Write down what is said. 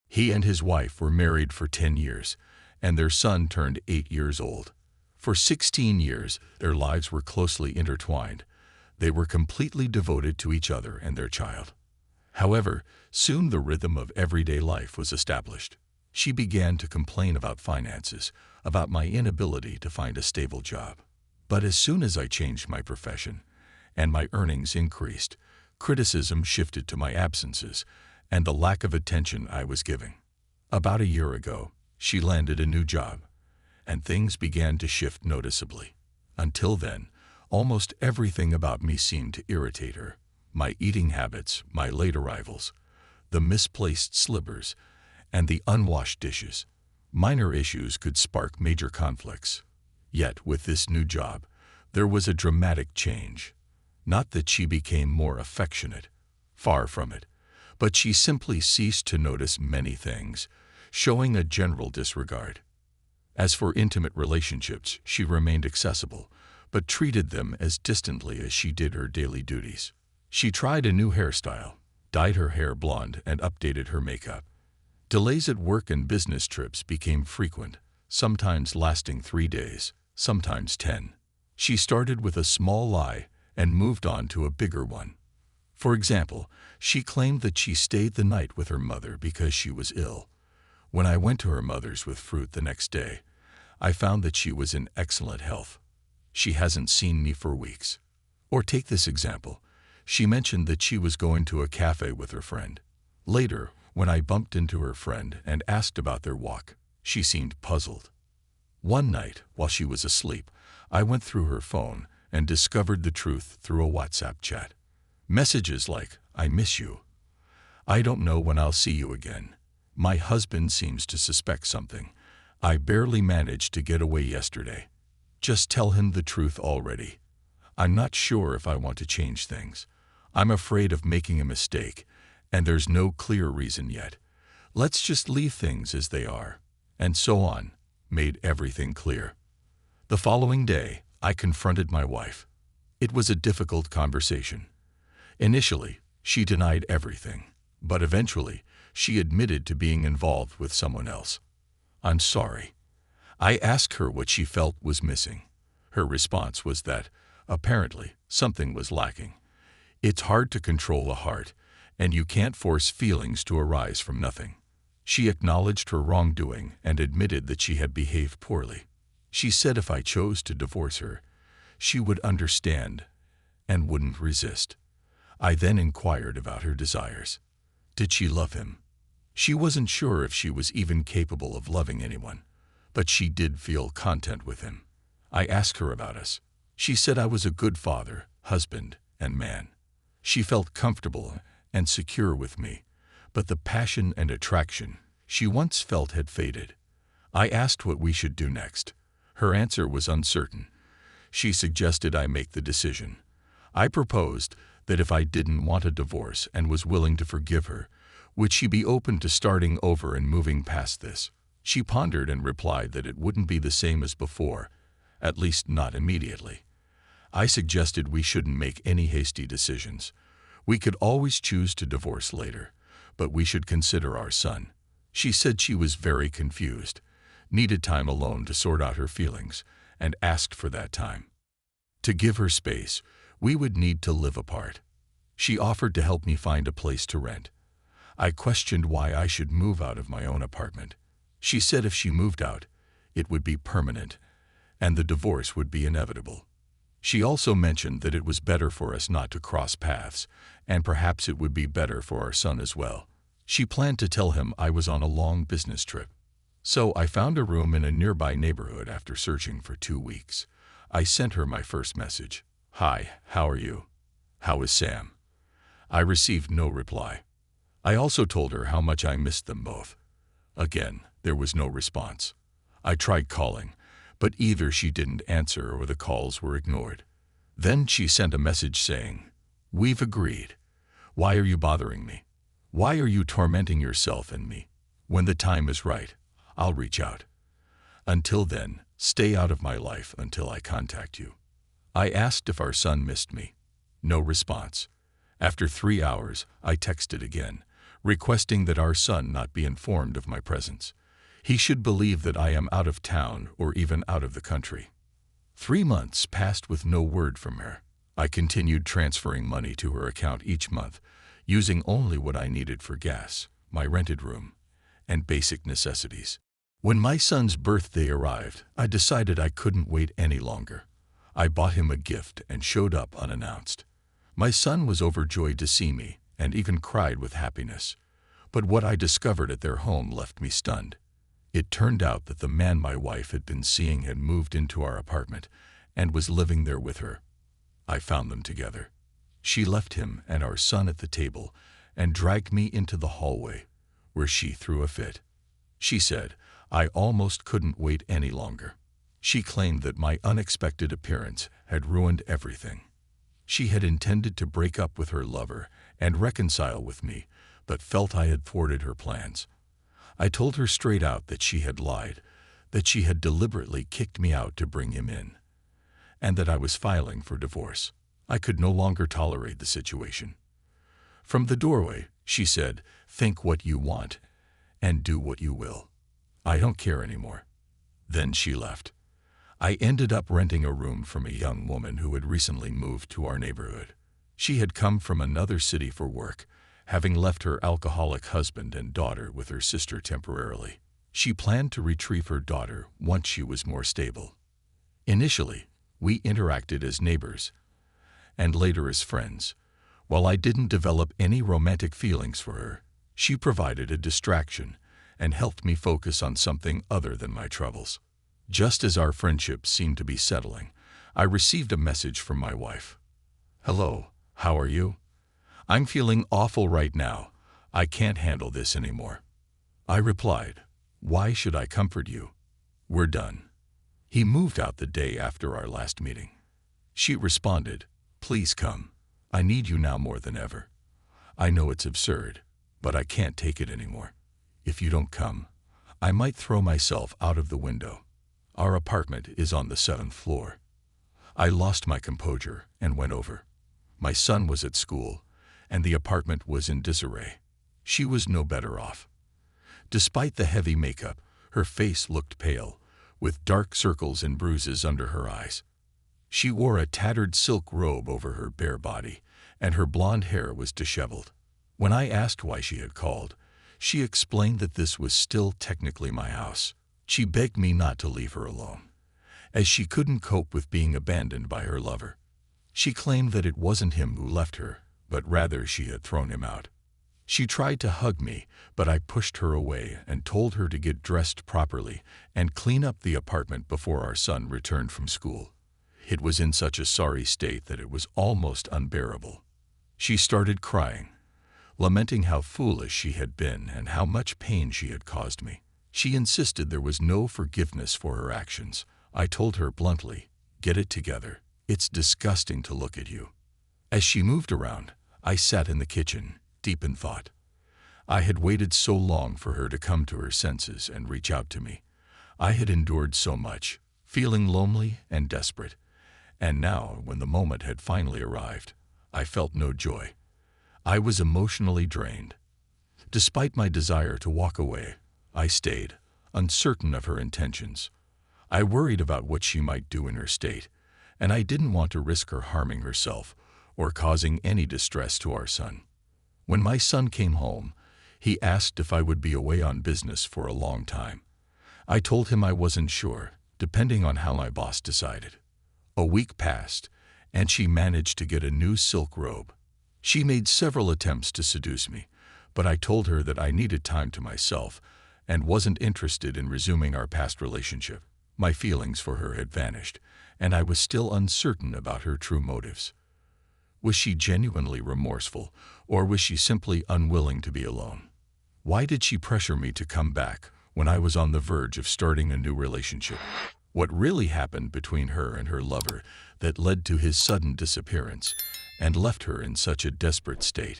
He and his wife were married for 10 years, and their son turned 8 years old. For 16 years, their lives were closely intertwined. They were completely devoted to each other and their child. However, soon the rhythm of everyday life was established. She began to complain about finances, about my inability to find a stable job. But as soon as I changed my profession and my earnings increased, criticism shifted to my absences and the lack of attention I was giving. About a year ago, she landed a new job, and things began to shift noticeably. Until then, almost everything about me seemed to irritate her. My eating habits, my late arrivals, the misplaced slippers, and the unwashed dishes. Minor issues could spark major conflicts. Yet, with this new job, there was a dramatic change. Not that she became more affectionate, far from it, but she simply ceased to notice many things, showing a general disregard. As for intimate relationships, she remained accessible, but treated them as distantly as she did her daily duties. She tried a new hairstyle, dyed her hair blonde, and updated her makeup. Delays at work and business trips became frequent, sometimes lasting 3 days, sometimes 10. She started with a small lie and moved on to a bigger one. For example, she claimed that she stayed the night with her mother because she was ill. When I went to her mother's with fruit the next day, I found that she was in excellent health. She hasn't seen me for weeks. Or take this example. She mentioned that she was going to a cafe with her friend. Later, when I bumped into her friend and asked about their walk, she seemed puzzled. One night, while she was asleep, I went through her phone and discovered the truth through a WhatsApp chat. Messages like, "I miss you. I don't know when I'll see you again. My husband seems to suspect something. I barely managed to get away yesterday. Just tell him the truth already. I'm not sure if I want to change things. I'm afraid of making a mistake, and there's no clear reason yet. Let's just leave things as they are," and so on, made everything clear. The following day, I confronted my wife. It was a difficult conversation. Initially, she denied everything, but eventually, she admitted to being involved with someone else. "I'm sorry." I asked her what she felt was missing. Her response was that, apparently, something was lacking. It's hard to control the heart, and you can't force feelings to arise from nothing. She acknowledged her wrongdoing and admitted that she had behaved poorly. She said if I chose to divorce her, she would understand and wouldn't resist. I then inquired about her desires. Did she love him? She wasn't sure if she was even capable of loving anyone, but she did feel content with him. I asked her about us. She said I was a good father, husband, and man. She felt comfortable and secure with me, but the passion and attraction she once felt had faded. I asked what we should do next. Her answer was uncertain. She suggested I make the decision. I proposed that if I didn't want a divorce and was willing to forgive her, would she be open to starting over and moving past this? She pondered and replied that it wouldn't be the same as before, at least not immediately. I suggested we shouldn't make any hasty decisions. We could always choose to divorce later, but we should consider our son. She said she was very confused, needed time alone to sort out her feelings, and asked for that time. To give her space, we would need to live apart. She offered to help me find a place to rent. I questioned why I should move out of my own apartment. She said if she moved out, it would be permanent, and the divorce would be inevitable. She also mentioned that it was better for us not to cross paths, and perhaps it would be better for our son as well. She planned to tell him I was on a long business trip. So I found a room in a nearby neighborhood after searching for 2 weeks. I sent her my first message. "Hi, how are you? How is Sam?" I received no reply. I also told her how much I missed them both. Again, there was no response. I tried calling, but either she didn't answer or the calls were ignored. Then she sent a message saying, "We've agreed. Why are you bothering me? Why are you tormenting yourself and me? When the time is right, I'll reach out. Until then, stay out of my life until I contact you." I asked if our son missed me. No response. After 3 hours, I texted again, requesting that our son not be informed of my presence. He should believe that I am out of town or even out of the country. 3 months passed with no word from her. I continued transferring money to her account each month, using only what I needed for gas, my rented room, and basic necessities. When my son's birthday arrived, I decided I couldn't wait any longer. I bought him a gift and showed up unannounced. My son was overjoyed to see me and even cried with happiness. But what I discovered at their home left me stunned. It turned out that the man my wife had been seeing had moved into our apartment and was living there with her. I found them together. She left him and our son at the table and dragged me into the hallway, where she threw a fit. She said, I almost couldn't wait any longer. She claimed that my unexpected appearance had ruined everything. She had intended to break up with her lover and reconcile with me, but felt I had thwarted her plans. I told her straight out that she had lied, that she had deliberately kicked me out to bring him in, and that I was filing for divorce. I could no longer tolerate the situation. From the doorway, she said, think what you want and do what you will. I don't care anymore. Then she left. I ended up renting a room from a young woman who had recently moved to our neighborhood. She had come from another city for work, having left her alcoholic husband and daughter with her sister temporarily. She planned to retrieve her daughter once she was more stable. Initially, we interacted as neighbors, and later as friends. While I didn't develop any romantic feelings for her, she provided a distraction and helped me focus on something other than my troubles. Just as our friendship seemed to be settling, I received a message from my wife. Hello, how are you? I'm feeling awful right now. I can't handle this anymore. I replied, why should I comfort you? We're done. He moved out the day after our last meeting. She responded, please come. I need you now more than ever. I know it's absurd, but I can't take it anymore. If you don't come, I might throw myself out of the window. Our apartment is on the 7th floor. I lost my composure and went over. My son was at school, and the apartment was in disarray. She was no better off. Despite the heavy makeup, her face looked pale, with dark circles and bruises under her eyes. She wore a tattered silk robe over her bare body, and her blonde hair was disheveled. When I asked why she had called, she explained that this was still technically my house. She begged me not to leave her alone, as she couldn't cope with being abandoned by her lover. She claimed that it wasn't him who left her, but rather she had thrown him out. She tried to hug me, but I pushed her away and told her to get dressed properly and clean up the apartment before our son returned from school. It was in such a sorry state that it was almost unbearable. She started crying, lamenting how foolish she had been and how much pain she had caused me. She insisted there was no forgiveness for her actions. I told her bluntly, get it together. It's disgusting to look at you. As she moved around, I sat in the kitchen, deep in thought. I had waited so long for her to come to her senses and reach out to me. I had endured so much, feeling lonely and desperate. And now, when the moment had finally arrived, I felt no joy. I was emotionally drained. Despite my desire to walk away, I stayed, uncertain of her intentions. I worried about what she might do in her state, and I didn't want to risk her harming herself or causing any distress to our son. When my son came home, he asked if I would be away on business for a long time. I told him I wasn't sure, depending on how my boss decided. A week passed, and she managed to get a new silk robe. She made several attempts to seduce me, but I told her that I needed time to myself and wasn't interested in resuming our past relationship. My feelings for her had vanished, and I was still uncertain about her true motives. Was she genuinely remorseful, or was she simply unwilling to be alone? Why did she pressure me to come back when I was on the verge of starting a new relationship? What really happened between her and her lover that led to his sudden disappearance and left her in such a desperate state?